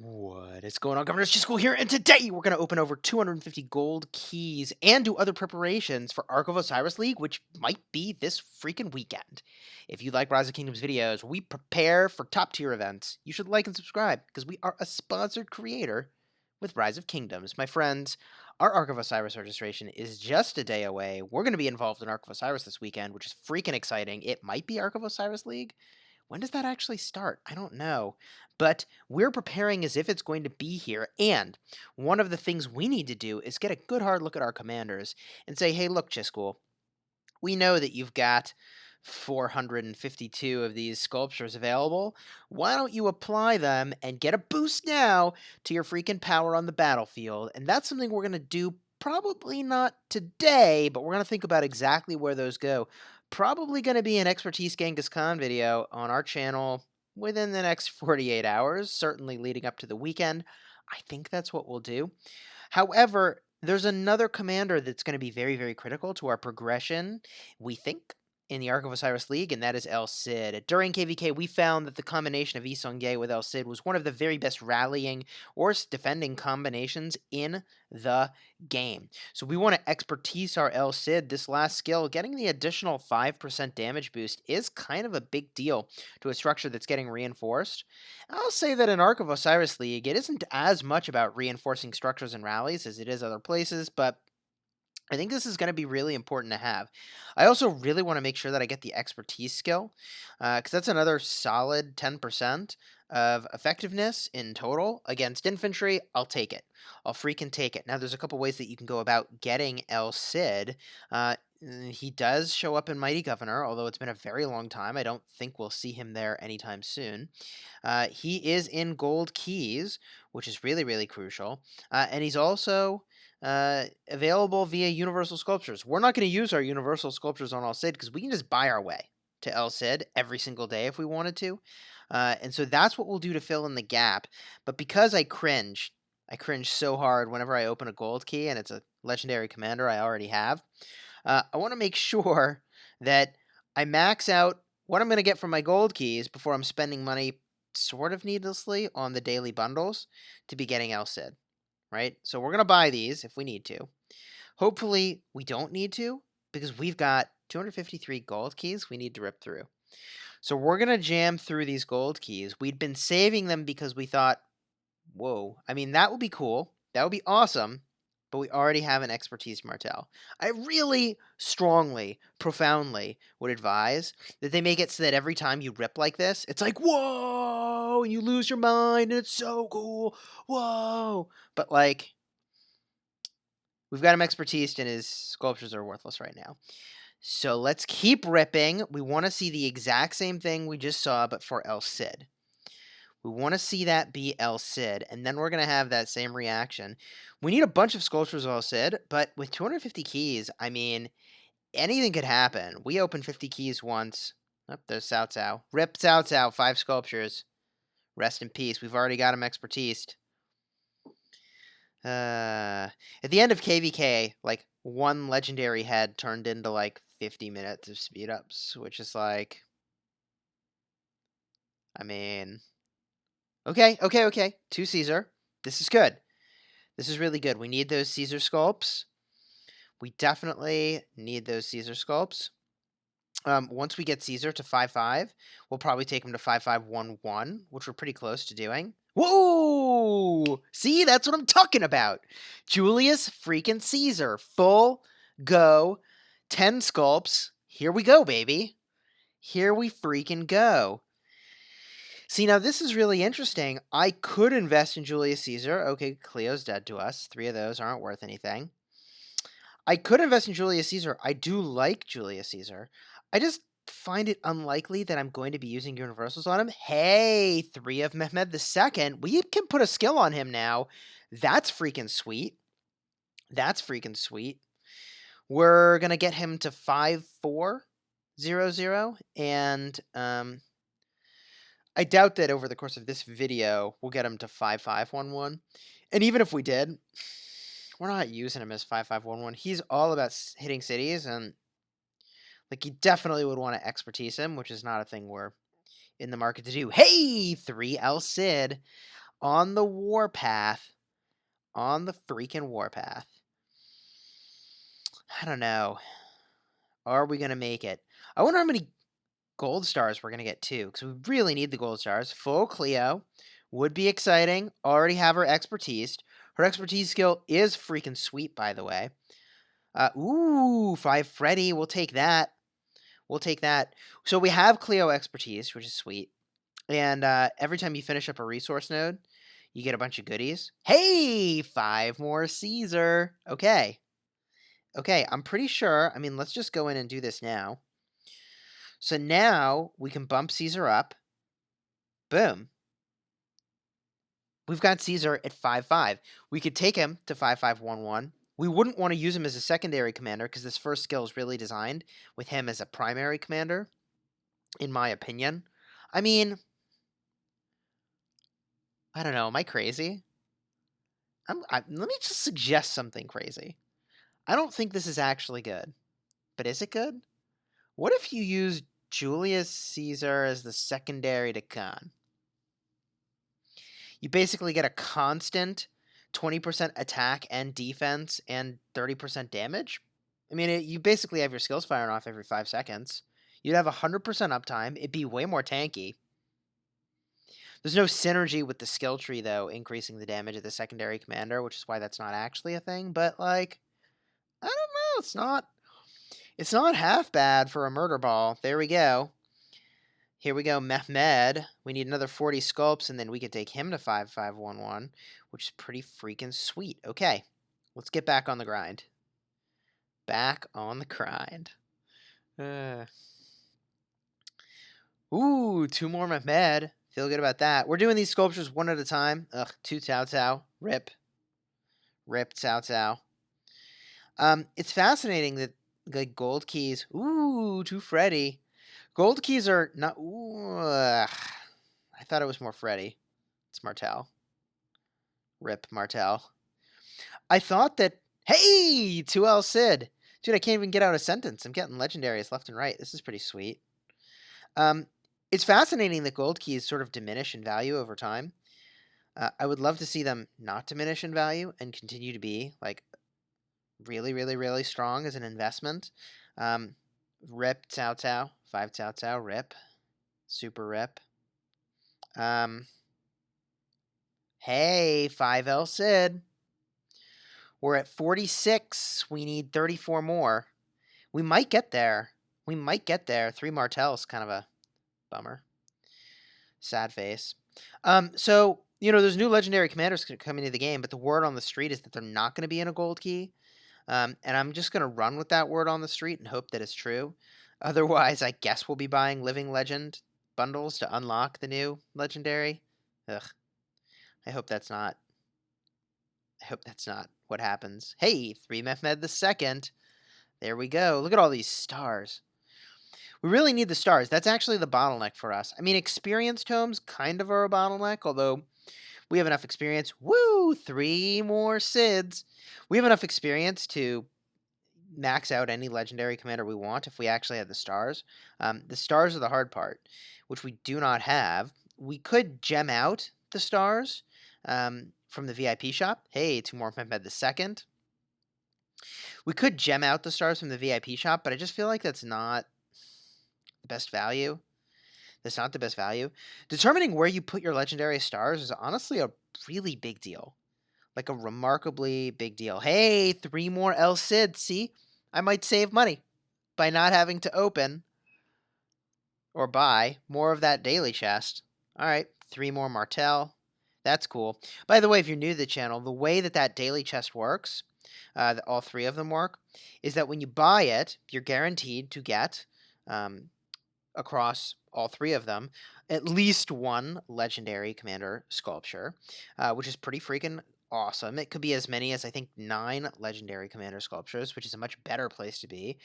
What is going on, Governor Chisgule here, and today we're going to open over 250 gold keys and do other preparations for Ark of Osiris League, which might be this freaking weekend. If you like Rise of Kingdoms videos, we prepare for top-tier events. You should like and subscribe, because we are a sponsored creator with Rise of Kingdoms. My friends, our Ark of Osiris registration is just a day away. We're going to be involved in Ark of Osiris this weekend, which is freaking exciting. It might be Ark of Osiris League. When does that actually start? I don't know. But we're preparing as if it's going to be here. And one of the things we need to do is get a good hard look at our commanders and say, hey, look, Chisgule, we know that you've got 452 of these sculptures available. Why don't you apply them and get a boost now to your freaking power on the battlefield? And that's something we're going to do probably not today, but we're going to think about exactly where those go. Probably going to be an Expertise Genghis Khan video on our channel within the next 48 hours, certainly leading up to the weekend. I think that's what we'll do. However, there's another commander that's going to be very, very critical to our progression, we think, in the Ark of Osiris League, and that is El Cid. During KVK, we found that the combination of Yi Seong-Gye with El Cid was one of the very best rallying or defending combinations in the game. So we want to expertise our El Cid. This last skill, getting the additional 5% damage boost is kind of a big deal to a structure that's getting reinforced. I'll say that in Ark of Osiris League, it isn't as much about reinforcing structures and rallies as it is other places, but I think this is going to be really important to have. I also really want to make sure that I get the expertise skill, because that's another solid 10% of effectiveness in total against infantry. I'll take it. I'll freaking take it. Now, there's a couple ways that you can go about getting El Cid. He does show up in Mighty Governor, although it's been a very long time. I don't think we'll see him there anytime soon. He is in gold keys, which is really, really crucial. And he's also available via Universal Sculptures. We're not going to use our Universal Sculptures on El Cid because we can just buy our way to El Cid every single day if we wanted to. And so that's what we'll do to fill in the gap. But because I cringe so hard whenever I open a gold key and it's a legendary commander I already have, I want to make sure that I max out what I'm going to get from my gold keys before I'm spending money sort of needlessly on the daily bundles to be getting El Cid. Right? So we're going to buy these if we need to. Hopefully we don't need to because we've got 253 gold keys we need to rip through. So we're going to jam through these gold keys. We'd been saving them because we thought, whoa, I mean, that would be cool. That would be awesome. But we already have an Expertise Martel. I really strongly, profoundly would advise that they make it so that every time you rip like this, it's like, whoa, and you lose your mind, and it's so cool, whoa. But, like, we've got him Expertise, and his sculptures are worthless right now. So let's keep ripping. We want to see the exact same thing we just saw, but for El Cid. We want to see that be El Cid, and then we're going to have that same reaction. We need a bunch of sculptures of El Cid, but with 250 keys, I mean, anything could happen. We opened 50 keys once. Oh, there's Cao Cao. Rip Cao Cao, 5 sculptures. Rest in peace. We've already got him expertised. At the end of KVK, like, one legendary head turned into, like, 50 minutes of speed-ups, which is like... I mean... Okay. 2 Caesar. This is good. This is really good. We need those Caesar sculpts. We definitely need those Caesar sculpts. Once we get Caesar to 5-5, we'll probably take him to 5-5-1-1, which we're pretty close to doing. Whoa! See, that's what I'm talking about. Julius freaking Caesar. Full go. 10 sculpts. Here we go, baby. Here we freaking go. See, now this is really interesting. I could invest in Julius Caesar. Okay, Cleo's dead to us. 3 of those aren't worth anything. I could invest in Julius Caesar. I do like Julius Caesar. I just find it unlikely that I'm going to be using universals on him. Hey, 3 of Mehmed II. We can put a skill on him now. That's freaking sweet. That's freaking sweet. We're going to get him to 5-4-0-0, and I doubt that over the course of this video, we'll get him to 5-5-1-1. And even if we did, we're not using him as 5-5-1-1. He's all about hitting cities, and like, you definitely would want to expertise him, which is not a thing we're in the market to do. Hey, 3 El Cid. on the warpath. On the freaking warpath. I don't know. Are we going to make it? I wonder how many gold stars we're going to get too, because we really need the gold stars. Full Cleo would be exciting. Already have her expertise. Her expertise skill is freaking sweet, by the way. Ooh, 5 Freddy. We'll take that. We'll take that. So we have Cleo expertise, which is sweet. And every time you finish up a resource node, you get a bunch of goodies. Hey, 5 more Caesar. Okay. Okay, I'm pretty sure. I mean, let's just go in and do this now. So now we can bump Caesar up. Boom. We've got Caesar at 5-5. We could take him to 5-5-1-1. We wouldn't want to use him as a secondary commander because this first skill is really designed with him as a primary commander, in my opinion. I mean, I don't know. Am I crazy? Let me just suggest something crazy. I don't think this is actually good. But is it good? What if you use Julius Caesar as the secondary to Khan? You basically get a constant 20% attack and defense and 30% damage. I mean, you basically have your skills firing off every 5 seconds. You'd have 100% uptime. It'd be way more tanky. There's no synergy with the skill tree, though, increasing the damage of the secondary commander, which is why that's not actually a thing. But, like, I don't know. It's not half bad for a murder ball. There we go. Here we go, Mehmed. We need another 40 sculpts, and then we could take him to 5-5-1-1, which is pretty freaking sweet. Okay, let's get back on the grind. Back on the grind. Ooh, 2 more Mehmed. Feel good about that. We're doing these sculptures one at a time. Ugh, 2 Cao Cao. Rip. Rip Cao Cao. It's fascinating that the gold keys. Ooh, 2 Freddy. Gold keys are not. Ooh, I thought it was more Freddy. It's Martel. Rip Martel. I thought that. Hey, 2L Sid. Dude, I can't even get out a sentence. I'm getting legendaries left and right. This is pretty sweet. It's fascinating that gold keys sort of diminish in value over time. I would love to see them not diminish in value and continue to be like really, really, really strong as an investment. Rip Cao Cao. 5 Cao Cao. Rip. Super rip. Hey, 5L Sid. We're at 46. We need 34 more. We might get there. We might get there. 3 Martels, kind of a bummer. Sad face. So, there's new legendary commanders coming into the game, but the word on the street is that they're not going to be in a gold key. And I'm just going to run with that word on the street and hope that it's true. Otherwise, I guess we'll be buying Living Legend bundles to unlock the new legendary. Ugh. I hope that's not what happens. Hey, 3 Mehmed II. There we go. Look at all these stars. We really need the stars. That's actually the bottleneck for us. I mean, experience tomes kind of are a bottleneck, although we have enough experience. Woo! 3 more Sids. We have enough experience to max out any legendary commander we want if we actually had the stars. The stars are the hard part, which we do not have. We could gem out the stars from the VIP shop. Hey, 2 more Mehmed II. We could gem out the stars from the VIP shop, but I just feel like that's not the best value. That's not the best value. Determining where you put your legendary stars is honestly a really big deal. Like a remarkably big deal. Hey, 3 more El Cid. See? I might save money by not having to open or buy more of that daily chest. All right, 3 more Martel. That's cool. By the way, if you're new to the channel, the way that daily chest works, that all 3 of them work, is that when you buy it, you're guaranteed to get, across all 3 of them, at least 1 legendary commander sculpture, which is pretty freaking awesome. It could be as many as, I think, 9 legendary commander sculptures, which is a much better place to be.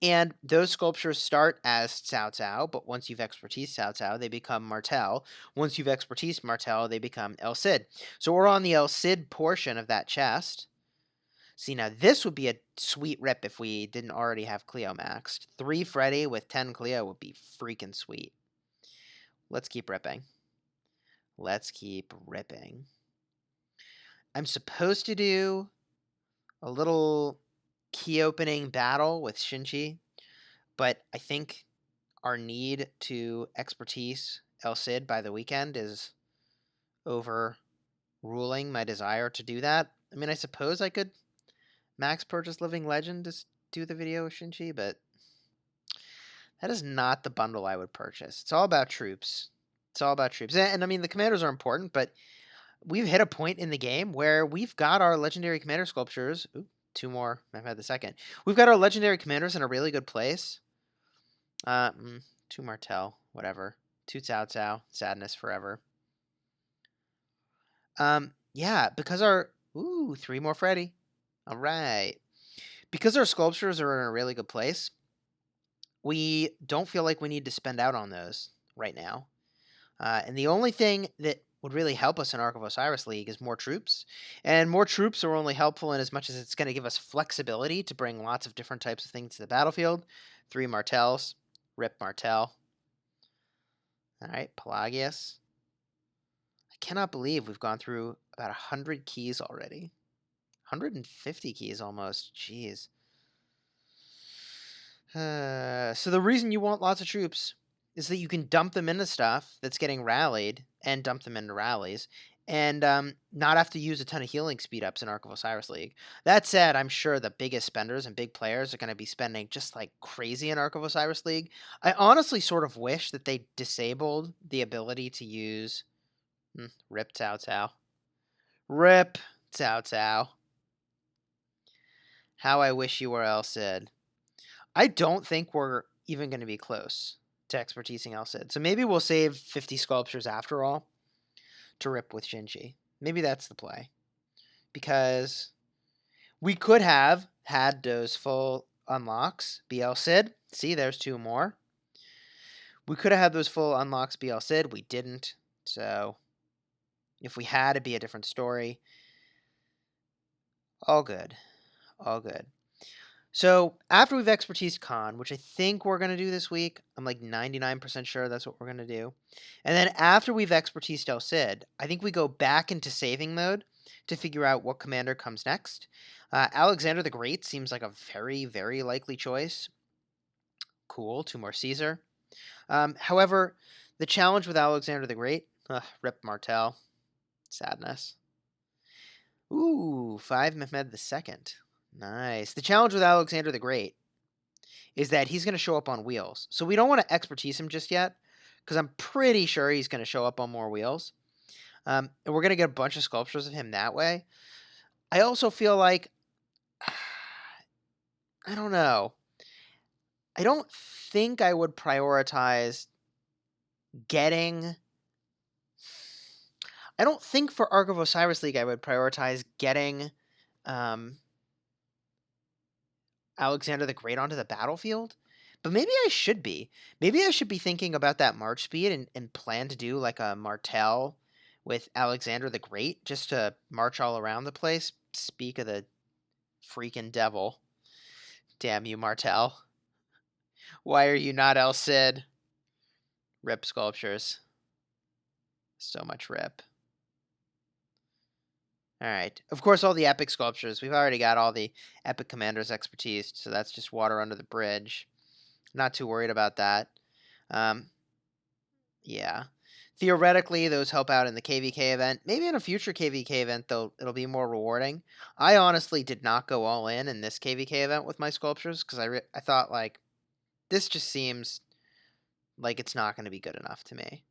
And those sculptures start as Cao Cao, but once you've expertise Cao Cao, they become Martel. Once you've expertise Martel, they become El Cid. So we're on the El Cid portion of that chest. See, now this would be a sweet rip if we didn't already have Cleo maxed. 3 Freddy with 10 Cleo would be freaking sweet. Let's keep ripping. Let's keep ripping. I'm supposed to do a little key opening battle with Shinji, but I think our need to expertise El Cid by the weekend is overruling my desire to do that. I mean, I suppose I could max purchase Living Legend to do the video with Shinji, but that is not the bundle I would purchase. It's all about troops. It's all about troops. And I mean, the commanders are important, but we've hit a point in the game where we've got our legendary commander sculptures. Ooh, two more. I've had the second. We've got our legendary commanders in a really good place. Two Martel, whatever. Two Cao Cao, sadness forever. Yeah, because our three more Freddy. All right. Because our sculptures are in a really good place, we don't feel like we need to spend out on those right now. And the only thing that would really help us in Ark of Osiris League is more troops. And more troops are only helpful in as much as it's going to give us flexibility to bring lots of different types of things to the battlefield. 3 Martels. Rip Martel. All right, Pelagius. I cannot believe we've gone through about 100 keys already. 150 keys almost. Jeez. So the reason you want lots of troops is that you can dump them into stuff that's getting rallied and dump them into rallies and not have to use a ton of healing speed ups in Ark of Osiris League. That said, I'm sure the biggest spenders and big players are going to be spending just like crazy in Ark of Osiris League. I honestly sort of wish that they disabled the ability to use Rip Cao Cao. Rip Cao Cao. How I wish you were El Cid. I don't think we're even going to be close to expertising El Cid. So maybe we'll save 50 sculptures after all to rip with Shinji. Maybe that's the play. Because we could have had those full unlocks be El Cid. See, there's 2 more. We could have had those full unlocks be El Cid. We didn't. So if we had, it'd be a different story. All good. All good. So after we've expertised Khan, which I think we're going to do this week, I'm like 99% sure that's what we're going to do. And then after we've expertised El Cid, I think we go back into saving mode to figure out what commander comes next. Alexander the Great seems like a very, very likely choice. Cool, 2 more Caesar. However, the challenge with Alexander the Great, Rip Martel, sadness. Ooh, 5 Mehmed II. Nice. The challenge with Alexander the Great is that he's going to show up on wheels. So we don't want to expertise him just yet, because I'm pretty sure he's going to show up on more wheels. And we're going to get a bunch of sculptures of him that way. I also feel like, I don't know. I don't think I would prioritize getting... I don't think for Ark of Osiris League I would prioritize getting... Alexander the Great onto the battlefield, but maybe I should be. Maybe I should be thinking about that march speed and plan to do like a Martel with Alexander the Great just to march all around the place. Speak of the freaking devil. Damn you, Martel. Why are you not El Cid? Rip sculptures. So much rip. Alright. Of course, all the epic sculptures. We've already got all the epic commanders expertise, so that's just water under the bridge. Not too worried about that. Yeah. Theoretically, those help out in the KVK event. Maybe in a future KVK event, though, it'll be more rewarding. I honestly did not go all in this KVK event with my sculptures, because I thought, like, this just seems like it's not going to be good enough to me.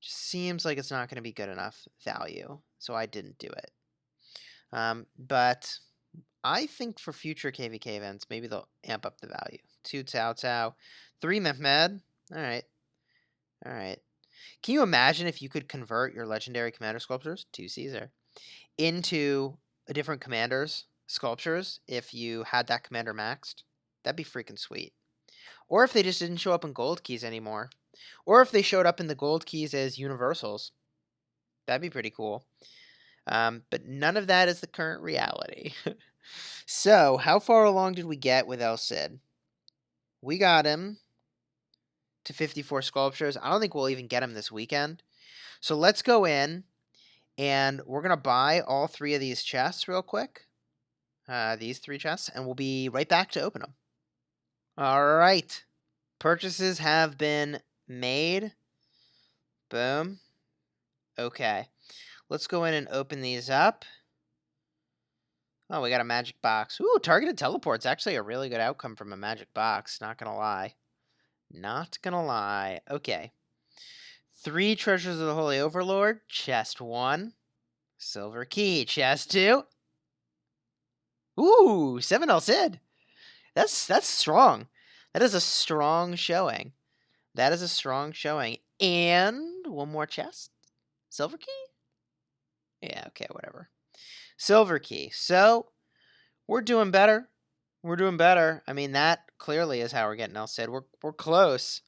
Just seems like it's not going to be good enough value, so I didn't do it. But I think for future KVK events, maybe they'll amp up the value. 2 Cao Cao, 3 Mehmed. All right. Can you imagine if you could convert your legendary commander sculptures, 2 Caesar, into a different commander's sculptures if you had that commander maxed? That'd be freaking sweet. Or if they just didn't show up in gold keys anymore. Or if they showed up in the gold keys as universals. That'd be pretty cool. But none of that is the current reality. So, how far along did we get with El Cid? We got him to 54 sculptures. I don't think we'll even get him this weekend. So let's go in, and we're going to buy all 3 of these chests real quick. These 3 chests, and we'll be right back to open them. All right. Purchases have been made. Boom. Okay. Let's go in and open these up. Oh, we got a magic box. Ooh, targeted teleport's actually a really good outcome from a magic box. Not gonna lie. Not gonna lie. Okay. 3 treasures of the Holy Overlord. Chest 1. Silver key. Chest 2. Ooh, 7 El Cid. That's strong. That is a strong showing. That is a strong showing. And 1 more chest. Silver key? Yeah, okay, whatever. Silver key. So, we're doing better. We're doing better. I mean, that clearly is how we're getting El Cid. We're close.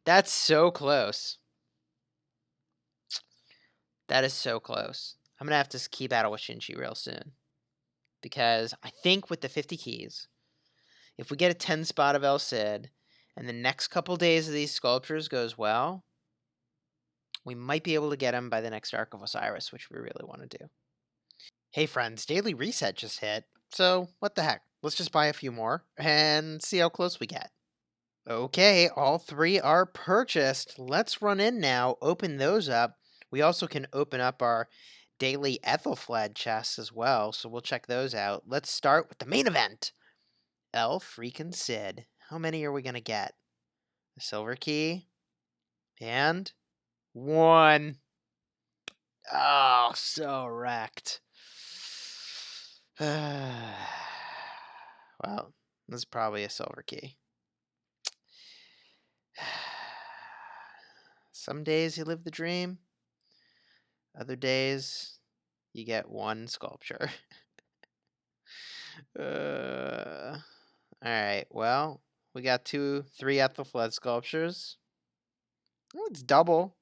That's so close. That is so close. I'm going to have to keep out of Washinchi real soon. Because I think with the 50 keys, if we get a 10 spot of El Cid, and the next couple days of these sculptures goes well, we might be able to get him by the next Ark of Osiris, which we really want to do. Hey friends, daily reset just hit, so what the heck? Let's just buy a few more and see how close we get. Okay, all 3 are purchased. Let's run in now, open those up. We also can open up our daily Ethelfled chests as well, so we'll check those out. Let's start with the main event. El freaking Cid. How many are we going to get? A silver key. And 1. Oh, so wrecked. Well, this is probably a silver key. Some days you live the dream. Other days you get 1 sculpture. Alright, well, we got 3 Ethelfled sculptures. Oh, it's double,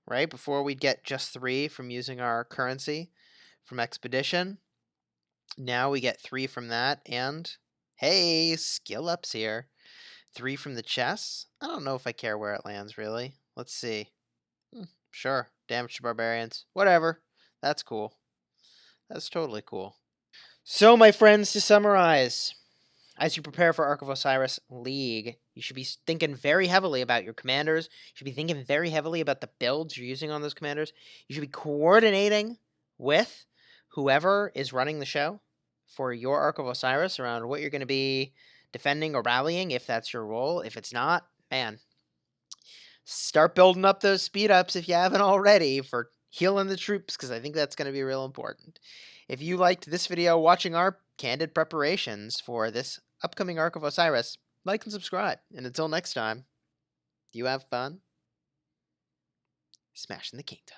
right? Before we'd get just 3 from using our currency from Expedition. Now we get 3 from that, and hey, skill ups here. 3 from the chests. I don't know if I care where it lands, really. Let's see. Sure, damage to barbarians. Whatever. That's cool. That's totally cool. So, my friends, to summarize, as you prepare for Ark of Osiris League, you should be thinking very heavily about your commanders. You should be thinking very heavily about the builds you're using on those commanders. You should be coordinating with whoever is running the show for your Ark of Osiris around what you're going to be defending or rallying, if that's your role. If it's not, man, start building up those speed ups if you haven't already for healing the troops, because I think that's going to be real important. If you liked this video watching our candid preparations for this upcoming Ark of Osiris, like and subscribe. And until next time, you have fun smashing the kingdom.